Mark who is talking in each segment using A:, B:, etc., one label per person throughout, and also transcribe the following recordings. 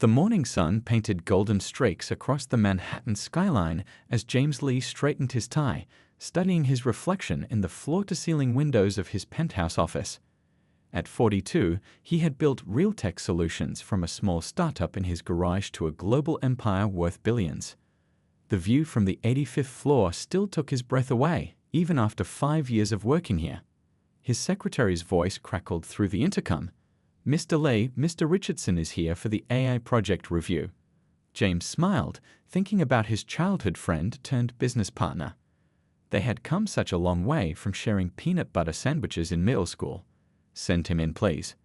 A: The morning sun painted golden streaks across the Manhattan skyline as James Lee straightened his tie, studying his reflection in the floor-to-ceiling windows of his penthouse office. At 42, he had built real tech solutions from a small startup in his garage to a global empire worth billions. The view from the 85th floor still took his breath away, even after 5 years of working here. His secretary's voice crackled through the intercom. "Mr. Lee, Mr. Richardson is here for the AI project review." James smiled, thinking about his childhood friend turned business partner. They had come such a long way from sharing peanut butter sandwiches in middle school. "Send him in, please."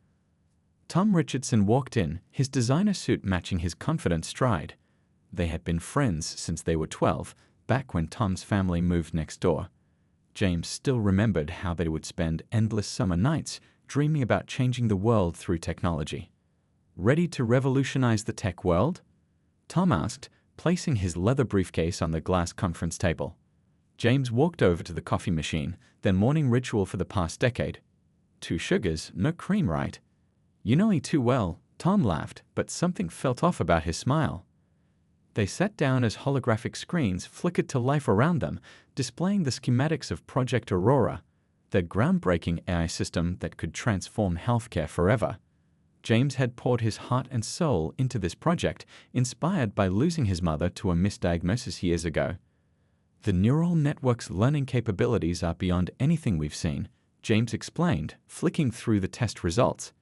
A: Tom Richardson walked in, his designer suit matching his confident stride. They had been friends since they were 12, back when Tom's family moved next door. James still remembered how they would spend endless summer nights dreaming about changing the world through technology. "Ready to revolutionize the tech world?" Tom asked, placing his leather briefcase on the glass conference table. James walked over to the coffee machine, their morning ritual for the past decade. "2 sugars, no cream, right?" "You know me too well," Tom laughed, but something felt off about his smile. They sat down as holographic screens flickered to life around them, displaying the schematics of Project Aurora, the groundbreaking AI system that could transform healthcare forever. James had poured his heart and soul into this project, inspired by losing his mother to a misdiagnosis years ago. "The neural network's learning capabilities are beyond anything we've seen," James explained, flicking through the test results.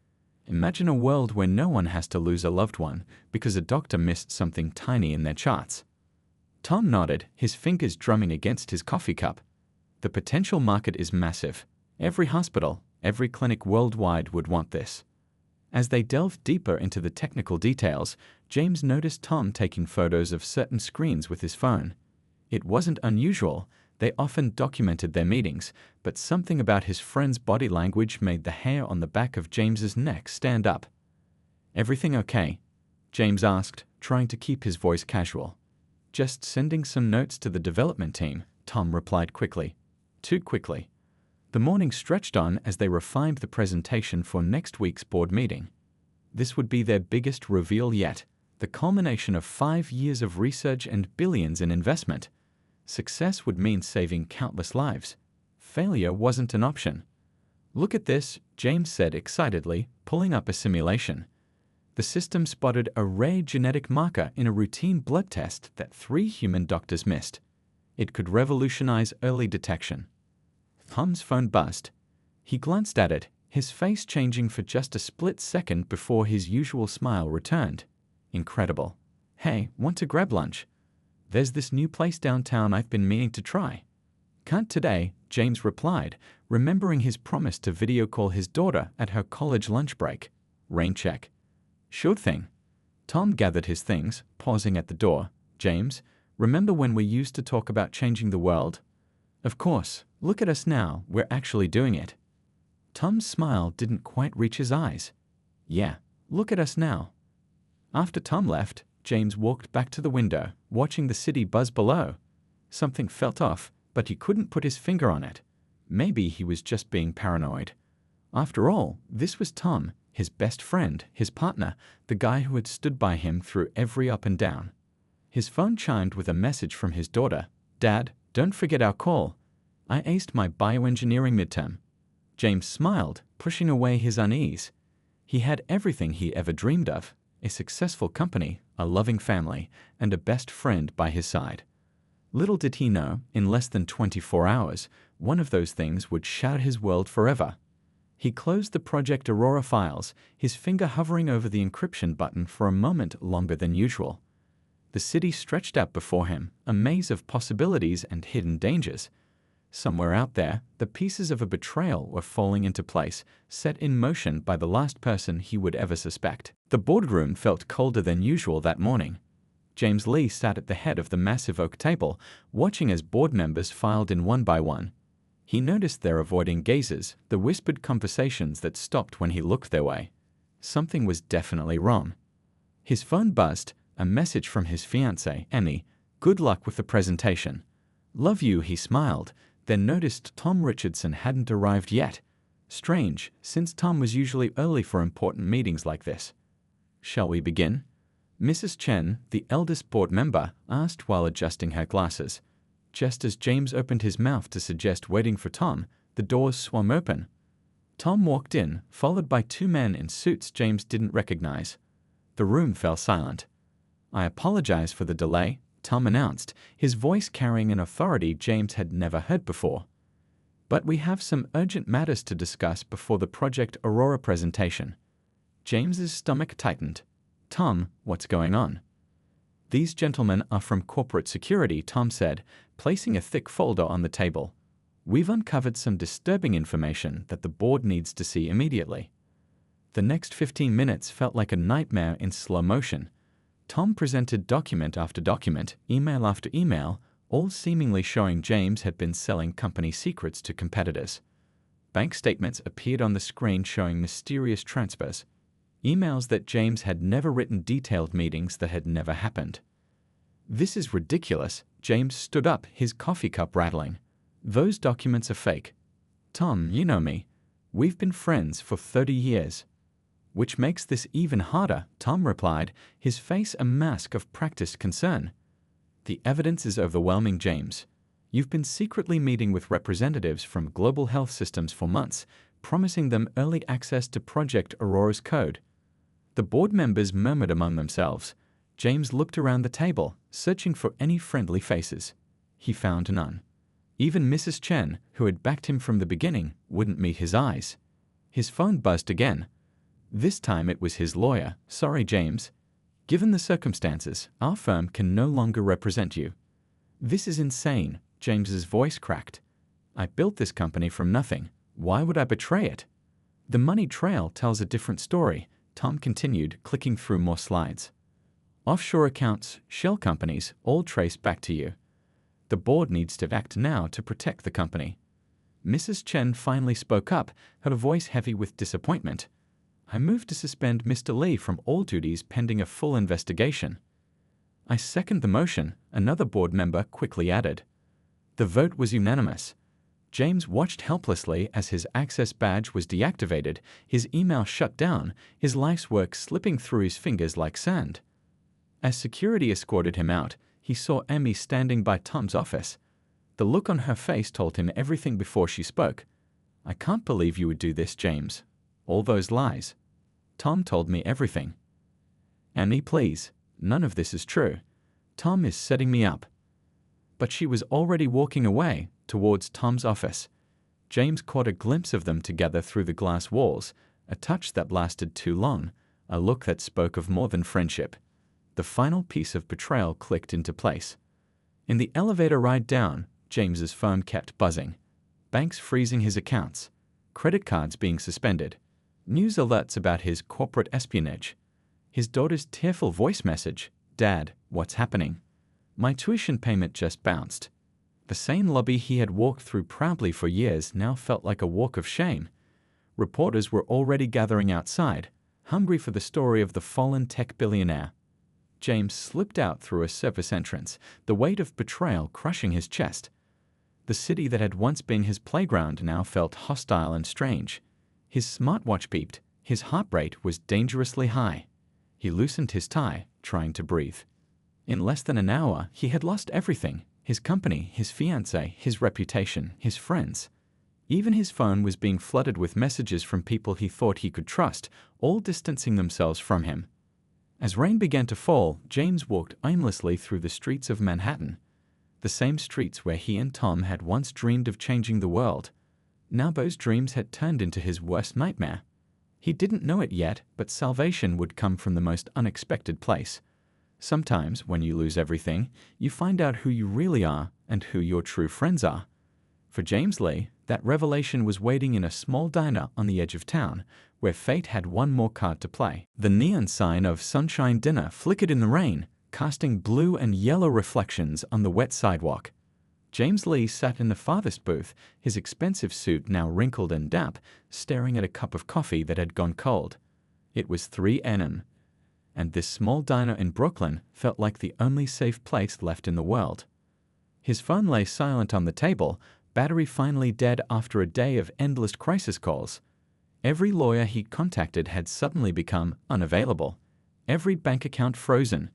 A: "Imagine a world where no one has to lose a loved one because a doctor missed something tiny in their charts." Tom nodded, his fingers drumming against his coffee cup. "The potential market is massive. Every hospital, every clinic worldwide would want this." As they delved deeper into the technical details, James noticed Tom taking photos of certain screens with his phone. It wasn't unusual. They often documented their meetings, but something about his friend's body language made the hair on the back of James's neck stand up. "Everything okay?" James asked, trying to keep his voice casual. "Just sending some notes to the development team," Tom replied quickly. Too quickly. The morning stretched on as they refined the presentation for next week's board meeting. This would be their biggest reveal yet, the culmination of 5 years of research and billions in investment. Success would mean saving countless lives. Failure wasn't an option. "Look at this," James said excitedly, pulling up a simulation. The system spotted a rare genetic marker in a routine blood test that 3 human doctors missed. It could revolutionize early detection. Tom's phone buzzed. He glanced at it, his face changing for just a split second before his usual smile returned. "Incredible. Hey, want to grab lunch? There's this new place downtown I've been meaning to try." "Can't today," James replied, remembering his promise to video call his daughter at her college lunch break. "Rain check." "Sure thing." Tom gathered his things, pausing at the door. "James, remember when we used to talk about changing the world?" "Of course. Look at us now. We're actually doing it." Tom's smile didn't quite reach his eyes. "Yeah, look at us now." After Tom left, James walked back to the window, watching the city buzz below. Something felt off, but he couldn't put his finger on it. Maybe he was just being paranoid. After all, this was Tom, his best friend, his partner, the guy who had stood by him through every up and down. His phone chimed with a message from his daughter. "Dad, don't forget our call. I aced my bioengineering midterm." James smiled, pushing away his unease. He had everything he ever dreamed of: a successful company, a loving family, and a best friend by his side. Little did he know, in less than 24 hours, one of those things would shatter his world forever. He closed the Project Aurora files, his finger hovering over the encryption button for a moment longer than usual. The city stretched out before him, a maze of possibilities and hidden dangers. Somewhere out there, the pieces of a betrayal were falling into place, set in motion by the last person he would ever suspect. The boardroom felt colder than usual that morning. James Lee sat at the head of the massive oak table, watching as board members filed in one by one. He noticed their avoiding gazes, the whispered conversations that stopped when he looked their way. Something was definitely wrong. His phone buzzed, a message from his fiancée, Emmy. "Good luck with the presentation." "Love you," he smiled, then noticed Tom Richardson hadn't arrived yet. Strange, since Tom was usually early for important meetings like this. "Shall we begin?" Mrs. Chen, the eldest board member, asked while adjusting her glasses. Just as James opened his mouth to suggest waiting for Tom, the doors swung open. Tom walked in, followed by two men in suits James didn't recognize. The room fell silent. "I apologize for the delay," Tom announced, his voice carrying an authority James had never heard before. "But we have some urgent matters to discuss before the Project Aurora presentation." James's stomach tightened. "Tom, what's going on?" "These gentlemen are from corporate security," Tom said, placing a thick folder on the table. "We've uncovered some disturbing information that the board needs to see immediately." The next 15 minutes felt like a nightmare in slow motion. Tom presented document after document, email after email, all seemingly showing James had been selling company secrets to competitors. Bank statements appeared on the screen showing mysterious transfers. Emails that James had never written, detailed meetings that had never happened. "This is ridiculous." James stood up, his coffee cup rattling. "Those documents are fake." "Tom, you know me. We've been friends for 30 years. "Which makes this even harder," Tom replied, his face a mask of practiced concern. "The evidence is overwhelming, James. You've been secretly meeting with representatives from global health systems for months, promising them early access to Project Aurora's code." The board members murmured among themselves. James looked around the table, searching for any friendly faces. He found none. Even Mrs. Chen, who had backed him from the beginning, wouldn't meet his eyes. His phone buzzed again. This time it was his lawyer. "Sorry, James. Given the circumstances, our firm can no longer represent you." "This is insane," James's voice cracked. "I built this company from nothing. Why would I betray it?" "The money trail tells a different story," Tom continued, clicking through more slides. "Offshore accounts, shell companies, all trace back to you. The board needs to act now to protect the company." Mrs. Chen finally spoke up, her voice heavy with disappointment. "I move to suspend Mr. Lee from all duties pending a full investigation." "I second the motion," another board member quickly added. The vote was unanimous. James watched helplessly as his access badge was deactivated, his email shut down, his life's work slipping through his fingers like sand. As security escorted him out, he saw Amy standing by Tom's office. The look on her face told him everything before she spoke. "I can't believe you would do this, James. All those lies." "Tom told me everything." "Amy, please. None of this is true. Tom is setting me up." But she was already walking away, towards Tom's office. James caught a glimpse of them together through the glass walls, a touch that lasted too long, a look that spoke of more than friendship. The final piece of betrayal clicked into place. In the elevator ride down, James's phone kept buzzing. Banks freezing his accounts. Credit cards being suspended. News alerts about his corporate espionage. His daughter's tearful voice message, "Dad, what's happening? My tuition payment just bounced." The same lobby he had walked through proudly for years now felt like a walk of shame. Reporters were already gathering outside, hungry for the story of the fallen tech billionaire. James slipped out through a surface entrance, the weight of betrayal crushing his chest. The city that had once been his playground now felt hostile and strange. His smartwatch beeped. His heart rate was dangerously high. He loosened his tie, trying to breathe. In less than an hour, he had lost everything. His company, his fiancée, his reputation, his friends. Even his phone was being flooded with messages from people he thought he could trust, all distancing themselves from him. As rain began to fall, James walked aimlessly through the streets of Manhattan. The same streets where he and Tom had once dreamed of changing the world. Now those dreams had turned into his worst nightmare. He didn't know it yet, but salvation would come from the most unexpected place. Sometimes, when you lose everything, you find out who you really are and who your true friends are. For James Lee, that revelation was waiting in a small diner on the edge of town, where fate had one more card to play. The neon sign of Sunshine Dinner flickered in the rain, casting blue and yellow reflections on the wet sidewalk. James Lee sat in the farthest booth, his expensive suit now wrinkled and damp, staring at a cup of coffee that had gone cold. It was 3 a.m., and this small diner in Brooklyn felt like the only safe place left in the world. His phone lay silent on the table, battery finally dead after a day of endless crisis calls. Every lawyer he'd contacted had suddenly become unavailable. every bank account frozen.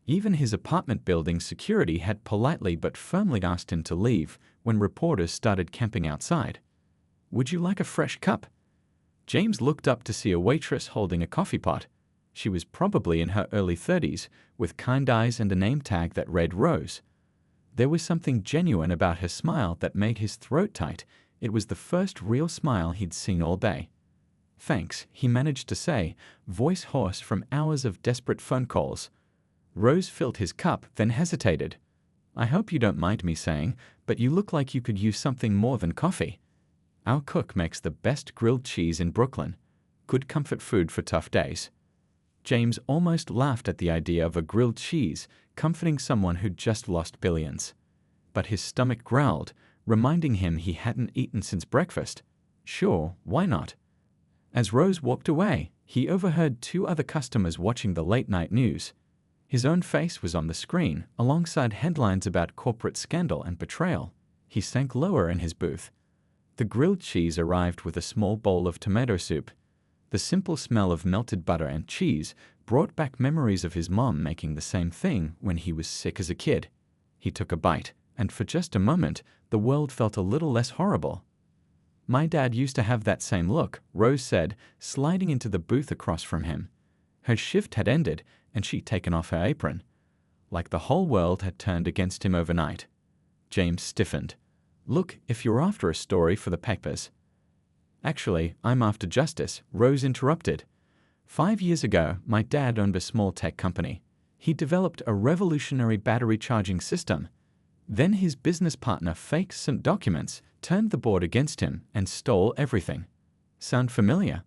A: Even his apartment building's security had politely but firmly asked him to leave when reporters started camping outside. "Would you like a fresh cup?" James looked up to see a waitress holding a coffee pot. She was probably in her early 30s, with kind eyes and a name tag that read Rose. There was something genuine about her smile that made his throat tight. It was the first real smile he'd seen all day. "Thanks," he managed to say, voice hoarse from hours of desperate phone calls. Rose filled his cup, then hesitated. "I hope you don't mind me saying, but you look like you could use something more than coffee. Our cook makes the best grilled cheese in Brooklyn. Good comfort food for tough days." James almost laughed at the idea of a grilled cheese comforting someone who'd just lost billions. But his stomach growled, reminding him he hadn't eaten since breakfast. Sure, why not? As Rose walked away, he overheard two other customers watching the late-night news. His own face was on the screen, alongside headlines about corporate scandal and betrayal. He sank lower in his booth. The grilled cheese arrived with a small bowl of tomato soup. The simple smell of melted butter and cheese brought back memories of his mom making the same thing when he was sick as a kid. He took a bite, and for just a moment, the world felt a little less horrible. "My dad used to have that same look," Rose said, sliding into the booth across from him. Her shift had ended, and she'd taken off her apron. Like the whole world had turned against him overnight. James stiffened. "Look, if you're after a story for the papers—" "Actually, I'm after justice," Rose interrupted. 5 years ago, my dad owned a small tech company. He developed a revolutionary battery charging system. Then his business partner faked some documents, turned the board against him, and stole everything. Sound familiar?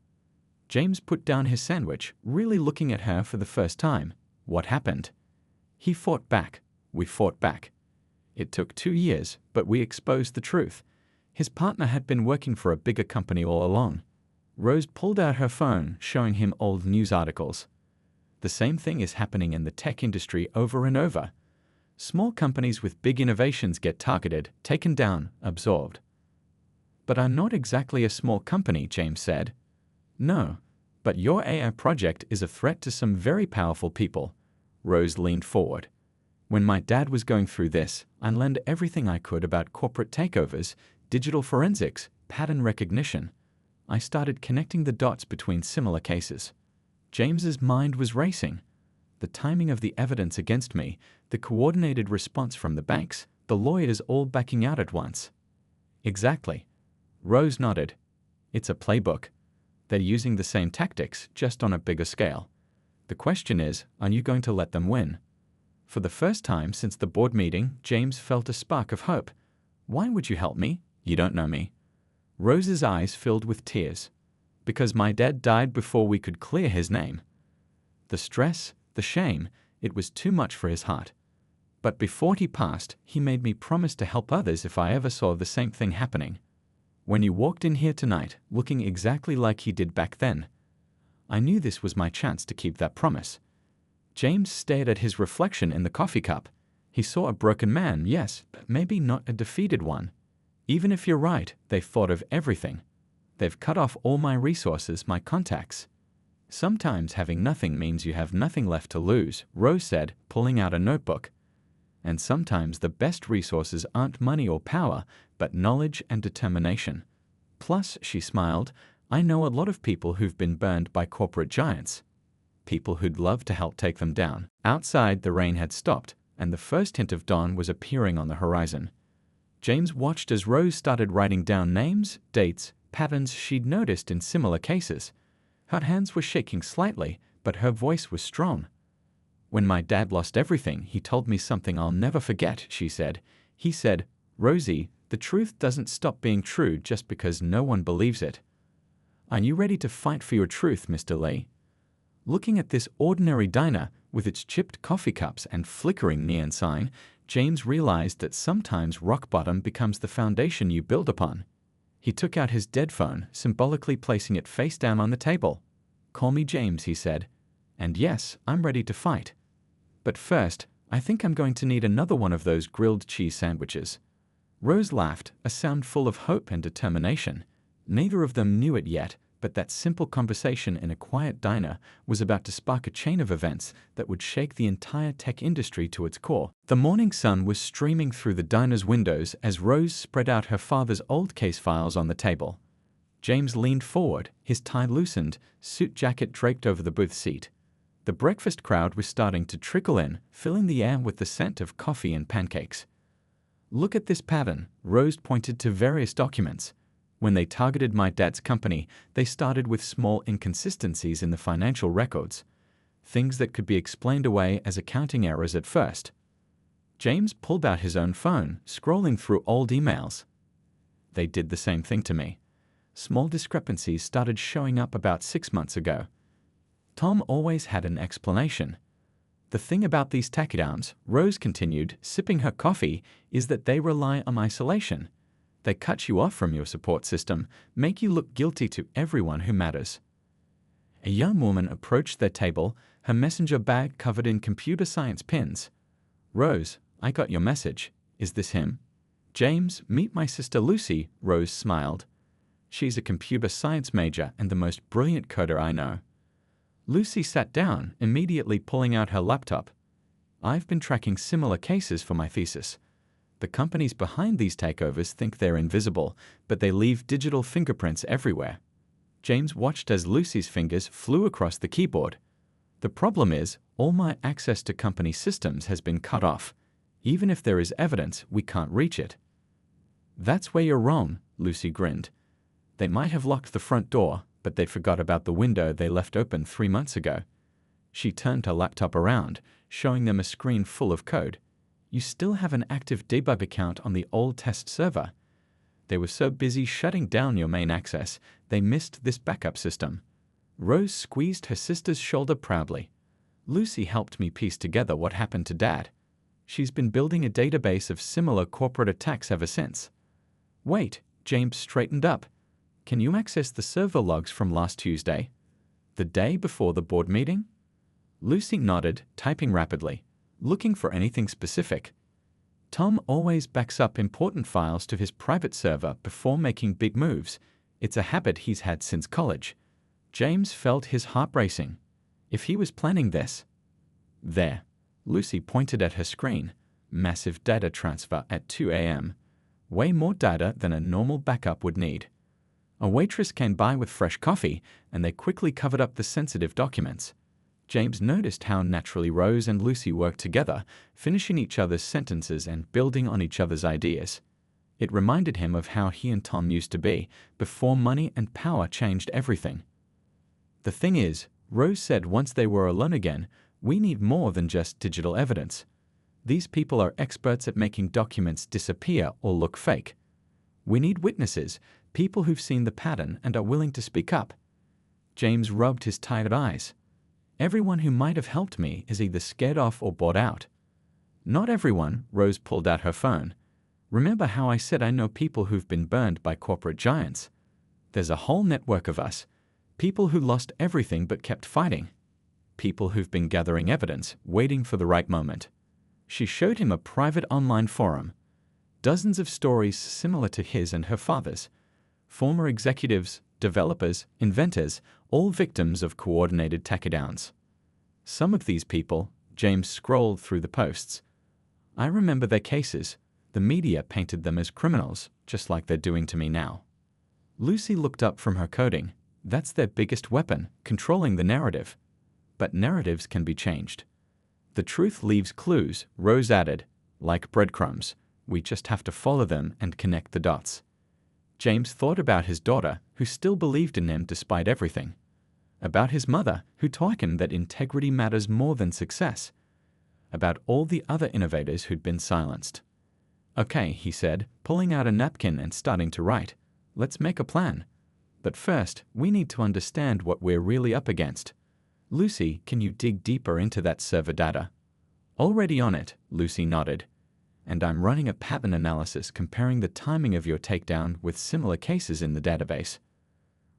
A: James put down his sandwich, really looking at her for the first time. What happened? He fought back. We fought back. It took 2 years, but we exposed the truth. His partner had been working for a bigger company all along. Rose pulled out her phone, showing him old news articles. The same thing is happening in the tech industry over and over. Small companies with big innovations get targeted, taken down, absorbed. "But I'm not exactly a small company," James said. "No, but your AI project is a threat to some very powerful people." Rose leaned forward. "When my dad was going through this, I learned everything I could about corporate takeovers, digital forensics, pattern recognition. I started connecting the dots between similar cases." James's mind was racing. The timing of the evidence against me, the coordinated response from the banks, the lawyers all backing out at once. "Exactly." Rose nodded. "It's a playbook. They're using the same tactics, just on a bigger scale. The question is, are you going to let them win?" For the first time since the board meeting, James felt a spark of hope. "Why would you help me? You don't know me." Rose's eyes filled with tears. "Because my dad died before we could clear his name. The stress, the shame, it was too much for his heart. But before he passed, he made me promise to help others if I ever saw the same thing happening. When you walked in here tonight, looking exactly like he did back then, I knew this was my chance to keep that promise." James stared at his reflection in the coffee cup. He saw a broken man, yes, but maybe not a defeated one. "Even if you're right, they've thought of everything. They've cut off all my resources, my contacts." "Sometimes having nothing means you have nothing left to lose," Rose said, pulling out a notebook. "And sometimes the best resources aren't money or power, but knowledge and determination. Plus," she smiled, "I know a lot of people who've been burned by corporate giants. People who'd love to help take them down." Outside, the rain had stopped, and the first hint of dawn was appearing on the horizon. James watched as Rose started writing down names, dates, patterns she'd noticed in similar cases. Her hands were shaking slightly, but her voice was strong. "When my dad lost everything, he told me something I'll never forget," she said. "He said, 'Rosie, the truth doesn't stop being true just because no one believes it.' Are you ready to fight for your truth, Mr. Lee?" Looking at this ordinary diner, with its chipped coffee cups and flickering neon sign, James realized that sometimes rock bottom becomes the foundation you build upon. He took out his dead phone, symbolically placing it face down on the table. "Call me James," he said. "And yes, I'm ready to fight. But first, I think I'm going to need another one of those grilled cheese sandwiches." Rose laughed, a sound full of hope and determination. Neither of them knew it yet, but that simple conversation in a quiet diner was about to spark a chain of events that would shake the entire tech industry to its core. The morning sun was streaming through the diner's windows as Rose spread out her father's old case files on the table. James leaned forward, his tie loosened, suit jacket draped over the booth seat. The breakfast crowd was starting to trickle in, filling the air with the scent of coffee and pancakes. "Look at this pattern," Rose pointed to various documents. When they targeted my dad's company, they started with small inconsistencies in the financial records, things that could be explained away as accounting errors at first. James pulled out his own phone, scrolling through old emails. "They did the same thing to me. Small discrepancies started showing up about 6 months ago." Tom always had an explanation. "The thing about these takedowns," Rose continued, sipping her coffee, "is that they rely on isolation. They cut you off from your support system, make you look guilty to everyone who matters." A young woman approached their table, her messenger bag covered in computer science pins. "Rose, I got your message. Is this him?" "James, meet my sister Lucy," Rose smiled. "She's a computer science major and the most brilliant coder I know." Lucy sat down, immediately pulling out her laptop. "I've been tracking similar cases for my thesis. The companies behind these takeovers think they're invisible, but they leave digital fingerprints everywhere." James watched as Lucy's fingers flew across the keyboard. "The problem is, all my access to company systems has been cut off. Even if there is evidence, we can't reach it." "That's where you're wrong," Lucy grinned. "They might have locked the front door, but they forgot about the window they left open 3 months ago." She turned her laptop around, showing them a screen full of code. "You still have an active debug account on the old test server. They were so busy shutting down your main access, they missed this backup system." Rose squeezed her sister's shoulder proudly. "Lucy helped me piece together what happened to Dad. She's been building a database of similar corporate attacks ever since." "Wait," James straightened up. "Can you access the server logs from last Tuesday? The day before the board meeting?" Lucy nodded, typing rapidly. "Looking for anything specific?" Tom always backs up important files to his private server before making big moves. It's a habit he's had since college. James felt his heart racing. If he was planning this... There. Lucy pointed at her screen. Massive data transfer at 2 a.m. Way more data than a normal backup would need. A waitress came by with fresh coffee, and they quickly covered up the sensitive documents. James noticed how naturally Rose and Lucy worked together, finishing each other's sentences and building on each other's ideas. It reminded him of how he and Tom used to be, before money and power changed everything. "The thing is," Rose said once they were alone again, "we need more than just digital evidence. These people are experts at making documents disappear or look fake. We need witnesses, people who've seen the pattern and are willing to speak up." James rubbed his tired eyes. "Everyone who might have helped me is either scared off or bought out." "Not everyone," Rose pulled out her phone. "Remember how I said I know people who've been burned by corporate giants? There's a whole network of us. People who lost everything but kept fighting. People who've been gathering evidence, waiting for the right moment." She showed him a private online forum. Dozens of stories similar to his and her father's. Former executives, developers, inventors, all victims of coordinated takedowns. Some of these people, James scrolled through the posts. "I remember their cases. The media painted them as criminals, just like they're doing to me now." Lucy looked up from her coding. "That's their biggest weapon, controlling the narrative. But narratives can be changed." "The truth leaves clues," Rose added. "Like breadcrumbs. We just have to follow them and connect the dots." James thought about his daughter, who still believed in him despite everything. About his mother, who taught him that integrity matters more than success. About all the other innovators who'd been silenced. "Okay," he said, pulling out a napkin and starting to write. "Let's make a plan. But first, we need to understand what we're really up against. Lucy, can you dig deeper into that server data?" "Already on it," Lucy nodded. "And I'm running a pattern analysis comparing the timing of your takedown with similar cases in the database."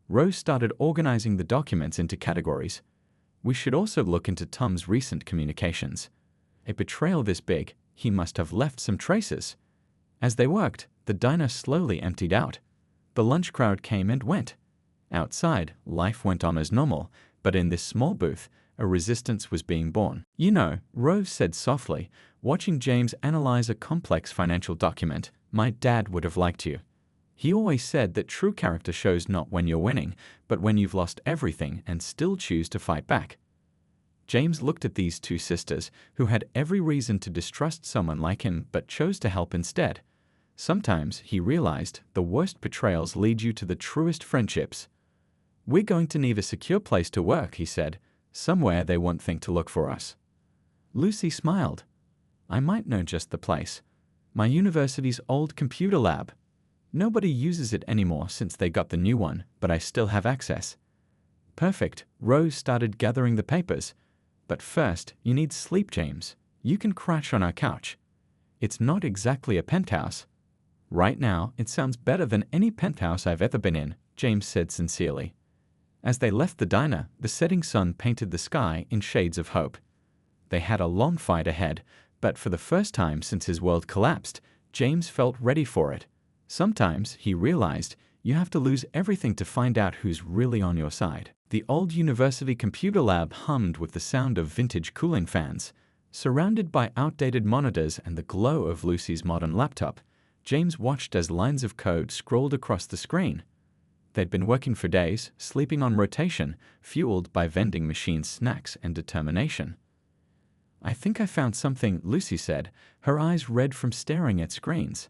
A: Rose started organizing the documents into categories. "We should also look into Tom's recent communications. A betrayal this big, he must have left some traces." As they worked, the diner slowly emptied out. The lunch crowd came and went. Outside, life went on as normal, but in this small booth, a resistance was being born. "You know," Rose said softly, watching James analyze a complex financial document, "my dad would have liked you. He always said that true character shows not when you're winning, but when you've lost everything and still choose to fight back." James looked at these two sisters, who had every reason to distrust someone like him but chose to help instead. Sometimes, he realized, the worst betrayals lead you to the truest friendships. "We're going to need a secure place to work," he said, "somewhere they won't think to look for us." Lucy smiled. "I might know just the place. My university's old computer lab. Nobody uses it anymore since they got the new one, but I still have access." "Perfect." Rose started gathering the papers. "But first, you need sleep, James. You can crash on our couch. It's not exactly a penthouse." "Right now, it sounds better than any penthouse I've ever been in," James said sincerely. As they left the diner, the setting sun painted the sky in shades of hope. They had a long fight ahead, but for the first time since his world collapsed, James felt ready for it. Sometimes, he realized, you have to lose everything to find out who's really on your side. The old university computer lab hummed with the sound of vintage cooling fans. Surrounded by outdated monitors and the glow of Lucy's modern laptop, James watched as lines of code scrolled across the screen. They'd been working for days, sleeping on rotation, fueled by vending machine snacks and determination. "I think I found something," Lucy said, her eyes red from staring at screens.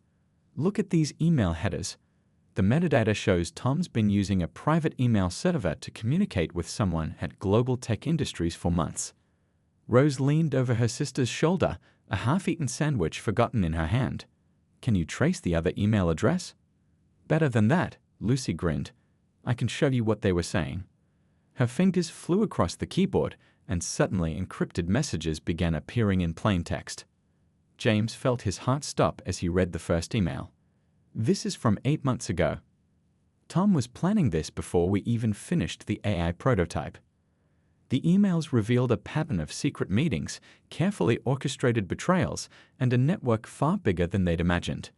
A: "Look at these email headers. The metadata shows Tom's been using a private email server to communicate with someone at Global Tech Industries for months." Rose leaned over her sister's shoulder, a half-eaten sandwich forgotten in her hand. "Can you trace the other email address?" "Better than that," Lucy grinned. "I can show you what they were saying." Her fingers flew across the keyboard, and suddenly encrypted messages began appearing in plain text. James felt his heart stop as he read the first email. "This is from 8 months ago. Tom was planning this before we even finished the AI prototype." The emails revealed a pattern of secret meetings, carefully orchestrated betrayals, and a network far bigger than they'd imagined.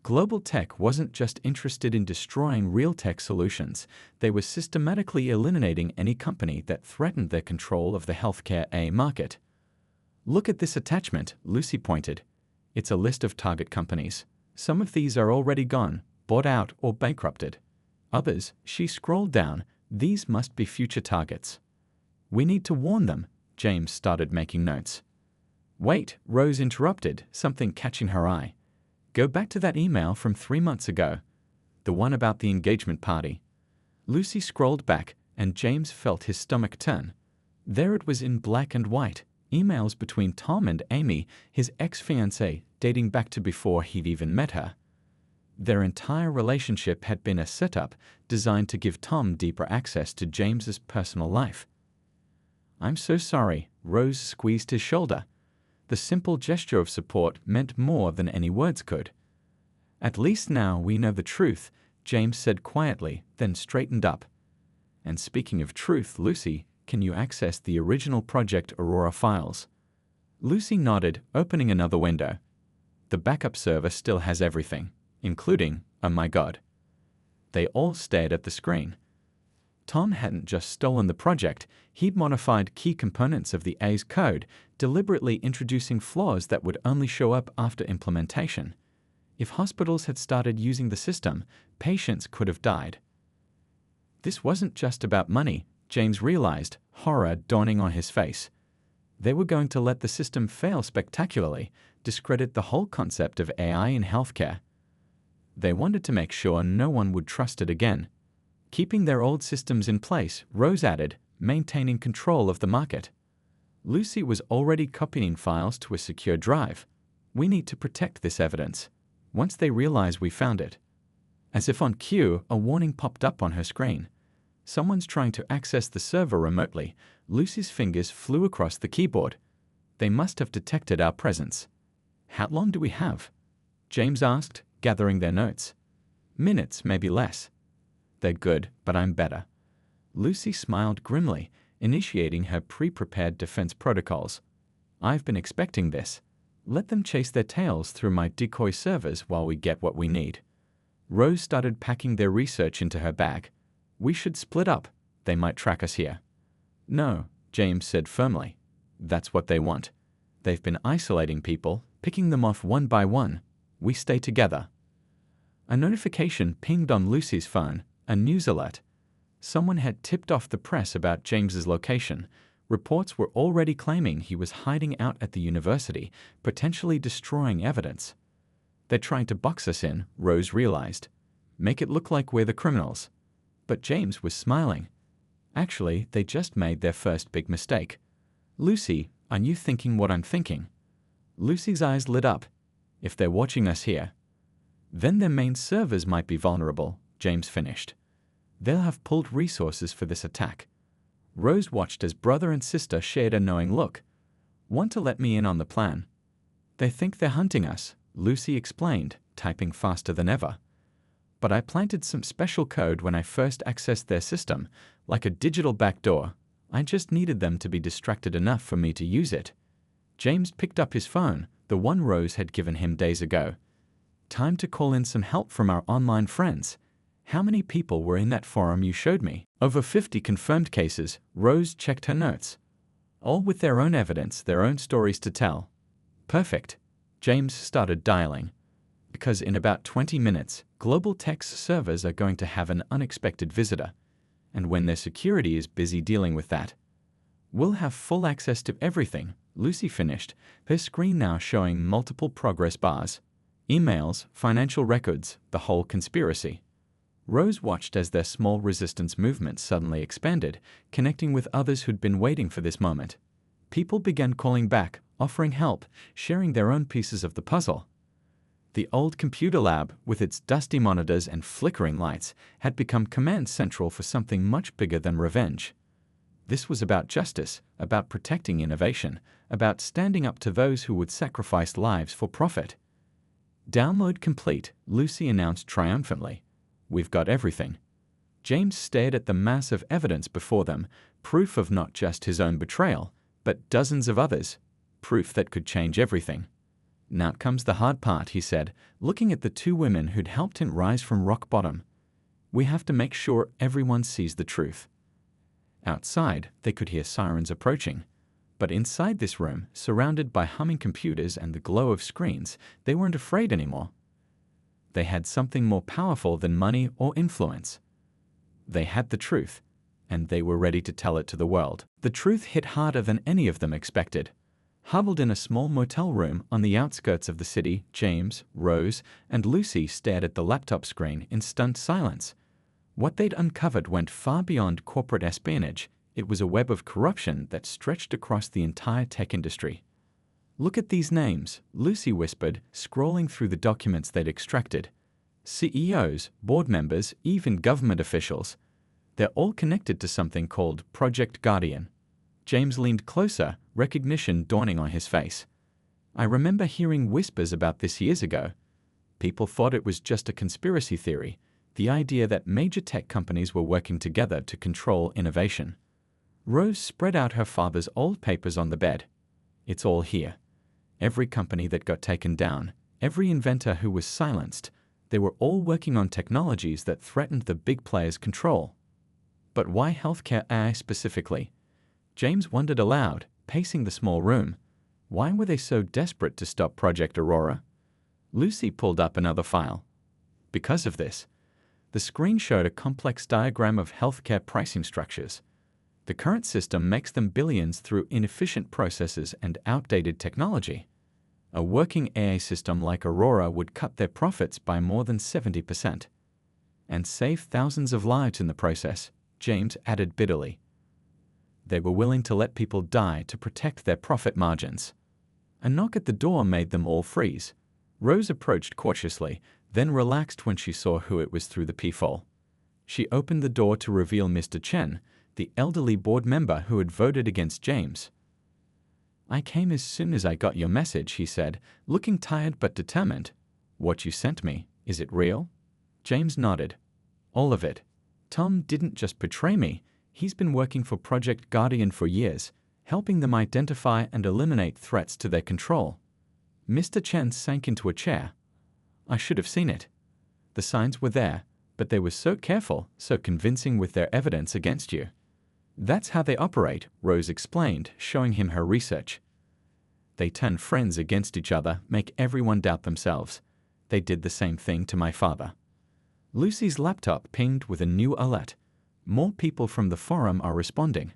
A: Global Tech wasn't just interested in destroying real tech solutions, they were systematically eliminating any company that threatened their control of the healthcare AI market. "Look at this attachment," Lucy pointed. "It's a list of target companies. Some of these are already gone, bought out, or bankrupted. Others," she scrolled down, "these must be future targets." "We need to warn them," James started making notes. "Wait," Rose interrupted, something catching her eye. "Go back to that email from 3 months ago. The one about the engagement party." Lucy scrolled back, and James felt his stomach turn. There it was in black and white, emails between Tom and Amy, his ex-fiancée, dating back to before he'd even met her. Their entire relationship had been a setup designed to give Tom deeper access to James's personal life. "I'm so sorry," Rose squeezed his shoulder. The simple gesture of support meant more than any words could. "At least now we know the truth," James said quietly, then straightened up. "And speaking of truth, Lucy, can you access the original Project Aurora files?" Lucy nodded, opening another window. "The backup server still has everything, including, oh my God." They all stared at the screen. Tom hadn't just stolen the project, he'd modified key components of the A's code, deliberately introducing flaws that would only show up after implementation. If hospitals had started using the system, patients could have died. This wasn't just about money, James realized, horror dawning on his face. They were going to let the system fail spectacularly, discredit the whole concept of AI in healthcare. They wanted to make sure no one would trust it again. Keeping their old systems in place, Rose added, maintaining control of the market. Lucy was already copying files to a secure drive. "We need to protect this evidence. Once they realize we found it." As if on cue, a warning popped up on her screen. "Someone's trying to access the server remotely." Lucy's fingers flew across the keyboard. "They must have detected our presence." "How long do we have?" James asked, gathering their notes. "Minutes, maybe less." "They're good, but I'm better." Lucy smiled grimly, initiating her pre-prepared defense protocols. "I've been expecting this. Let them chase their tails through my decoy servers while we get what we need." Rose started packing their research into her bag. We should split up. They might track us here. No, James said firmly. That's what they want. They've been isolating people, picking them off one by one. We stay together. A notification pinged on Lucy's phone, a news alert. Someone had tipped off the press about James's location. Reports were already claiming he was hiding out at the university, potentially destroying evidence. They're trying to box us in, Rose realized. Make it look like we're the criminals. But James was smiling. Actually, they just made their first big mistake. Lucy, are you thinking what I'm thinking? Lucy's eyes lit up. If they're watching us here, then their main servers might be vulnerable, James finished. They'll have pulled resources for this attack. Rose watched as brother and sister shared a knowing look. Want to let me in on the plan? They think they're hunting us, Lucy explained, typing faster than ever. But I planted some special code when I first accessed their system, like a digital backdoor. I just needed them to be distracted enough for me to use it. James picked up his phone, the one Rose had given him days ago. Time to call in some help from our online friends. How many people were in that forum you showed me? Over 50 confirmed cases, Rose checked her notes. All with their own evidence, their own stories to tell. Perfect. James started dialing. Because in about 20 minutes, Global Tech's servers are going to have an unexpected visitor. And when their security is busy dealing with that, we'll have full access to everything, Lucy finished, her screen now showing multiple progress bars. Emails, financial records, the whole conspiracy. Rose watched as their small resistance movement suddenly expanded, connecting with others who'd been waiting for this moment. People began calling back, offering help, sharing their own pieces of the puzzle. The old computer lab, with its dusty monitors and flickering lights, had become command central for something much bigger than revenge. This was about justice, about protecting innovation, about standing up to those who would sacrifice lives for profit. Download complete, Lucy announced triumphantly. We've got everything. James stared at the mass of evidence before them, proof of not just his own betrayal, but dozens of others, proof that could change everything. Now comes the hard part, he said, looking at the two women who'd helped him rise from rock bottom. We have to make sure everyone sees the truth. Outside, they could hear sirens approaching. But inside this room, surrounded by humming computers and the glow of screens, they weren't afraid anymore. They had something more powerful than money or influence. They had the truth, and they were ready to tell it to the world. The truth hit harder than any of them expected. Huddled in a small motel room on the outskirts of the city, James, Rose, and Lucy stared at the laptop screen in stunned silence. What they'd uncovered went far beyond corporate espionage. It was a web of corruption that stretched across the entire tech industry. Look at these names, Lucy whispered, scrolling through the documents they'd extracted. CEOs, board members, even government officials. They're all connected to something called Project Guardian. James leaned closer, recognition dawning on his face. I remember hearing whispers about this years ago. People thought it was just a conspiracy theory, the idea that major tech companies were working together to control innovation. Rose spread out her father's old papers on the bed. It's all here. Every company that got taken down, every inventor who was silenced, they were all working on technologies that threatened the big players' control. But why healthcare AI specifically? James wondered aloud, pacing the small room. Why were they so desperate to stop Project Aurora? Lucy pulled up another file. Because of this. The screen showed a complex diagram of healthcare pricing structures. The current system makes them billions through inefficient processes and outdated technology. A working AI system like Aurora would cut their profits by more than 70%. And save thousands of lives in the process, James added bitterly. They were willing to let people die to protect their profit margins. A knock at the door made them all freeze. Rose approached cautiously, then relaxed when she saw who it was through the peephole. She opened the door to reveal Mr. Chen, the elderly board member who had voted against James. I came as soon as I got your message, he said, looking tired but determined. What you sent me, is it real? James nodded. All of it. Tom didn't just betray me. He's been working for Project Guardian for years, helping them identify and eliminate threats to their control. Mr. Chen sank into a chair. I should have seen it. The signs were there, but they were so careful, so convincing with their evidence against you. That's how they operate, Rose explained, showing him her research. They turn friends against each other, make everyone doubt themselves. They did the same thing to my father. Lucy's laptop pinged with a new alert. More people from the forum are responding.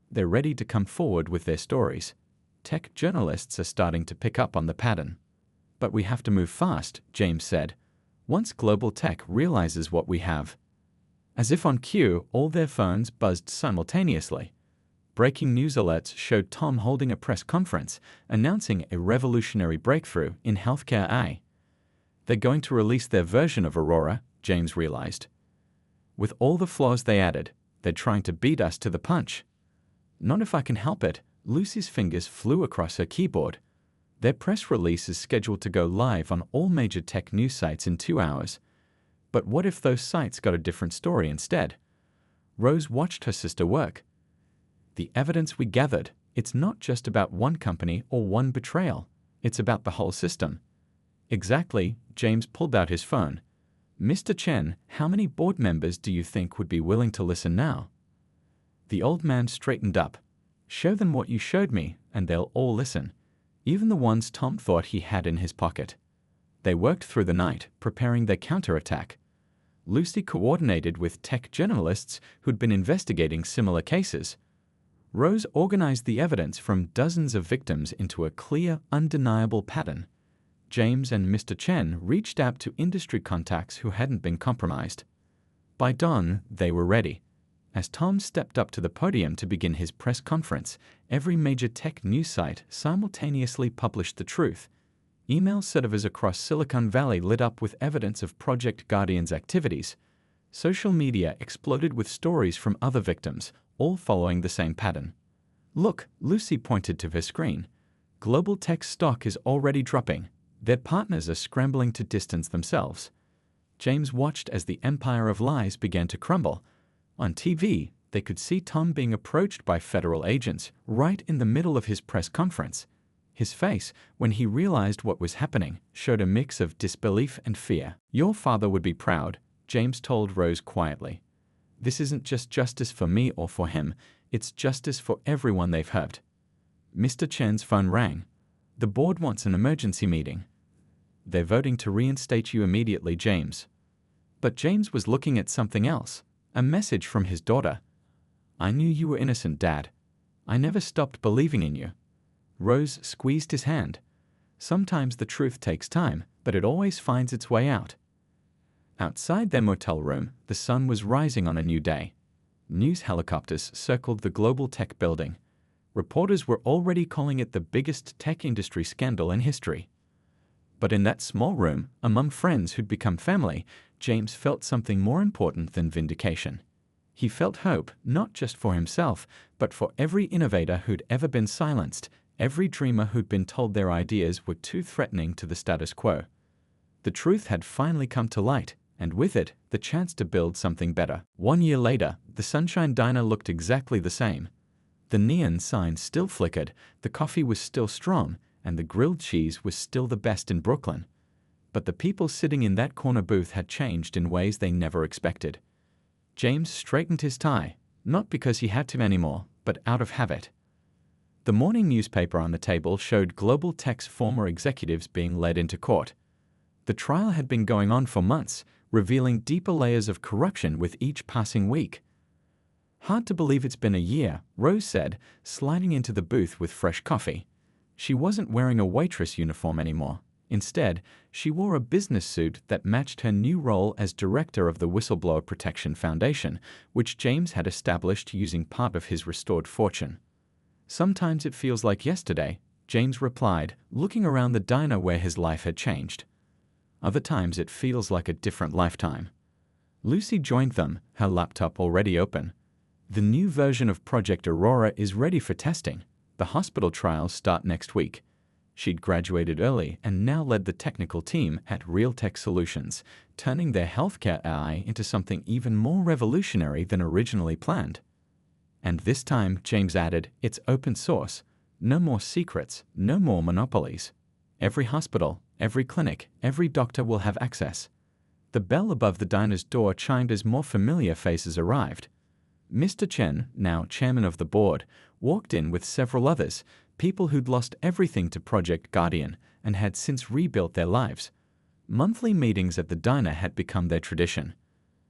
A: They're ready to come forward with their stories. Tech journalists are starting to pick up on the pattern. But we have to move fast, James said. Once global tech realizes what we have. As if on cue, all their phones buzzed simultaneously. Breaking news alerts showed Tom holding a press conference, announcing a revolutionary breakthrough in healthcare AI. They're going to release their version of Aurora, James realized. With all the flaws they added, they're trying to beat us to the punch. Not if I can help it, Lucy's fingers flew across her keyboard. Their press release is scheduled to go live on all major tech news sites in 2 hours. But what if those sites got a different story instead? Rose watched her sister work. The evidence we gathered, it's not just about one company or one betrayal. It's about the whole system. Exactly, James pulled out his phone. Mr. Chen, how many board members do you think would be willing to listen now? The old man straightened up. Show them what you showed me, and they'll all listen. Even the ones Tom thought he had in his pocket. They worked through the night, preparing their counterattack. Lucy coordinated with tech journalists who'd been investigating similar cases. Rose organized the evidence from dozens of victims into a clear, undeniable pattern. James and Mr. Chen reached out to industry contacts who hadn't been compromised. By dawn, they were ready. As Tom stepped up to the podium to begin his press conference, every major tech news site simultaneously published the truth. Email servers across Silicon Valley lit up with evidence of Project Guardian's activities. Social media exploded with stories from other victims, all following the same pattern. Look, Lucy pointed to her screen. Global tech stock is already dropping. Their partners are scrambling to distance themselves. James watched as the empire of lies began to crumble. On TV, they could see Tom being approached by federal agents right in the middle of his press conference. His face, when he realized what was happening, showed a mix of disbelief and fear. Your father would be proud, James told Rose quietly. This isn't just justice for me or for him, it's justice for everyone they've hurt. Mr. Chen's phone rang. The board wants an emergency meeting. They're voting to reinstate you immediately, James. But James was looking at something else. A message from his daughter. I knew you were innocent, Dad. I never stopped believing in you. Rose squeezed his hand. Sometimes the truth takes time, but it always finds its way out. Outside their motel room, the sun was rising on a new day. News helicopters circled the global tech building. Reporters were already calling it the biggest tech industry scandal in history. But in that small room, among friends who'd become family, James felt something more important than vindication. He felt hope, not just for himself, but for every innovator who'd ever been silenced, every dreamer who'd been told their ideas were too threatening to the status quo. The truth had finally come to light, and with it, the chance to build something better. 1 year later, the Sunshine Diner looked exactly the same. The neon sign still flickered, the coffee was still strong, and the grilled cheese was still the best in Brooklyn. But the people sitting in that corner booth had changed in ways they never expected. James straightened his tie, not because he had to anymore, but out of habit. The morning newspaper on the table showed Global Tech's former executives being led into court. The trial had been going on for months, revealing deeper layers of corruption with each passing week. Hard to believe it's been a year, Rose said, sliding into the booth with fresh coffee. She wasn't wearing a waitress uniform anymore. Instead, she wore a business suit that matched her new role as director of the Whistleblower Protection Foundation, which James had established using part of his restored fortune. Sometimes it feels like yesterday, James replied, looking around the diner where his life had changed. Other times it feels like a different lifetime. Lucy joined them, her laptop already open. The new version of Project Aurora is ready for testing. The hospital trials start next week. She'd graduated early and now led the technical team at Real Tech Solutions, turning their healthcare AI into something even more revolutionary than originally planned. And this time, James added, it's open source. No more secrets, no more monopolies. Every hospital, every clinic, every doctor will have access. The bell above the diner's door chimed as more familiar faces arrived. Mr. Chen, now chairman of the board, walked in with several others, people who'd lost everything to Project Guardian and had since rebuilt their lives. Monthly meetings at the diner had become their tradition.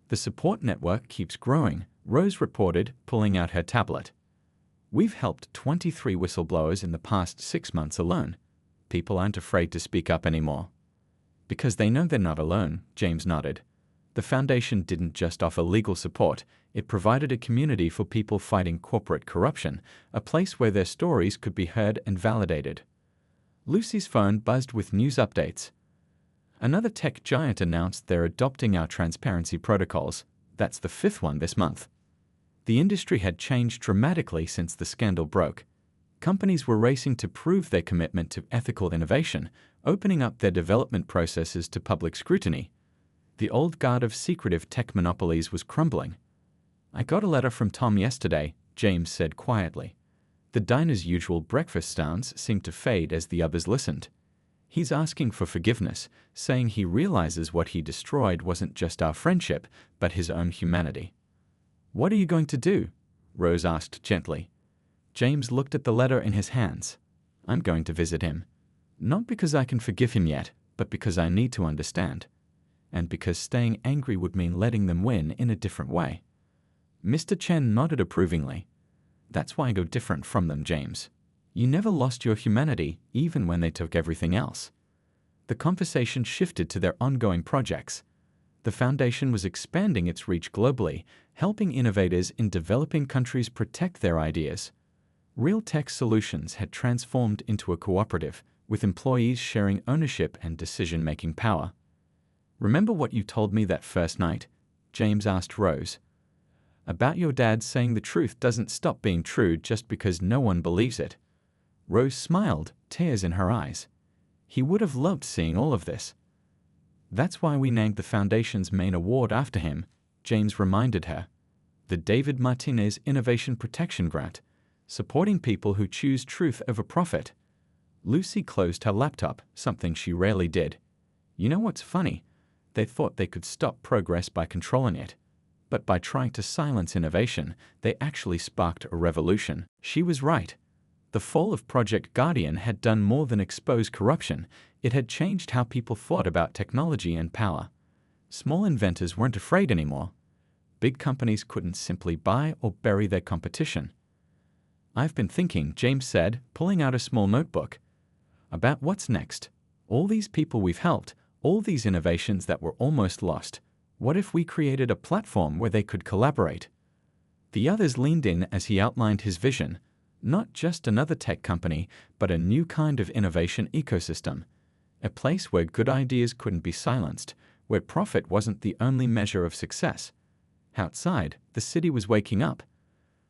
A: The support network keeps growing, Rose reported, pulling out her tablet. We've helped 23 whistleblowers in the past 6 months alone. People aren't afraid to speak up anymore. Because they know they're not alone, James nodded. The foundation didn't just offer legal support, it provided a community for people fighting corporate corruption, a place where their stories could be heard and validated. Lucy's phone buzzed with news updates. Another tech giant announced they're adopting our transparency protocols. That's the 5th one this month. The industry had changed dramatically since the scandal broke. Companies were racing to prove their commitment to ethical innovation, opening up their development processes to public scrutiny. The old guard of secretive tech monopolies was crumbling. I got a letter from Tom yesterday, James said quietly. The diner's usual breakfast sounds seemed to fade as the others listened. He's asking for forgiveness, saying he realizes what he destroyed wasn't just our friendship, but his own humanity. What are you going to do? Rose asked gently. James looked at the letter in his hands. I'm going to visit him. Not because I can forgive him yet, but because I need to understand. And because staying angry would mean letting them win in a different way. Mr. Chen nodded approvingly. That's why I go different from them, James. You never lost your humanity, even when they took everything else. The conversation shifted to their ongoing projects. The foundation was expanding its reach globally, helping innovators in developing countries protect their ideas. Real Tech Solutions had transformed into a cooperative, with employees sharing ownership and decision-making power. Remember what you told me that first night? James asked Rose. About your dad saying the truth doesn't stop being true just because no one believes it. Rose smiled, tears in her eyes. He would have loved seeing all of this. That's why we named the foundation's main award after him, James reminded her. The David Martinez Innovation Protection Grant, supporting people who choose truth over profit. Lucy closed her laptop, something she rarely did. You know what's funny? They thought they could stop progress by controlling it. But by trying to silence innovation, they actually sparked a revolution. She was right. The fall of Project Guardian had done more than expose corruption. It had changed how people thought about technology and power. Small inventors weren't afraid anymore. Big companies couldn't simply buy or bury their competition. I've been thinking, James said, pulling out a small notebook. About what's next. All these people we've helped, all these innovations that were almost lost. What if we created a platform where they could collaborate? The others leaned in as he outlined his vision. Not just another tech company, but a new kind of innovation ecosystem. A place where good ideas couldn't be silenced, where profit wasn't the only measure of success. Outside, the city was waking up.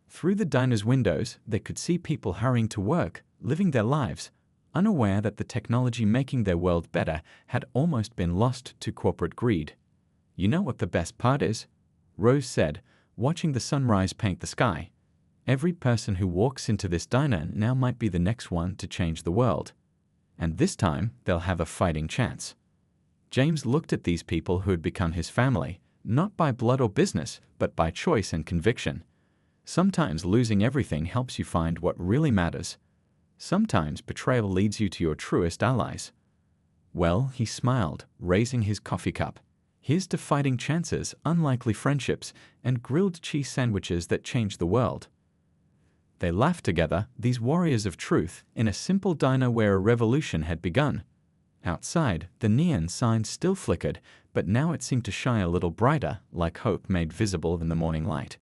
A: Through the diner's windows, they could see people hurrying to work, living their lives, unaware that the technology making their world better had almost been lost to corporate greed. You know what the best part is? Rose said, watching the sunrise paint the sky. Every person who walks into this diner now might be the next one to change the world. And this time, they'll have a fighting chance. James looked at these people who had become his family, not by blood or business, but by choice and conviction. Sometimes losing everything helps you find what really matters. Sometimes betrayal leads you to your truest allies. Well, he smiled, raising his coffee cup. Here's to fighting chances, unlikely friendships, and grilled cheese sandwiches that change the world. They laughed together, these warriors of truth, in a simple diner where a revolution had begun. Outside, the neon sign still flickered, but now it seemed to shine a little brighter, like hope made visible in the morning light.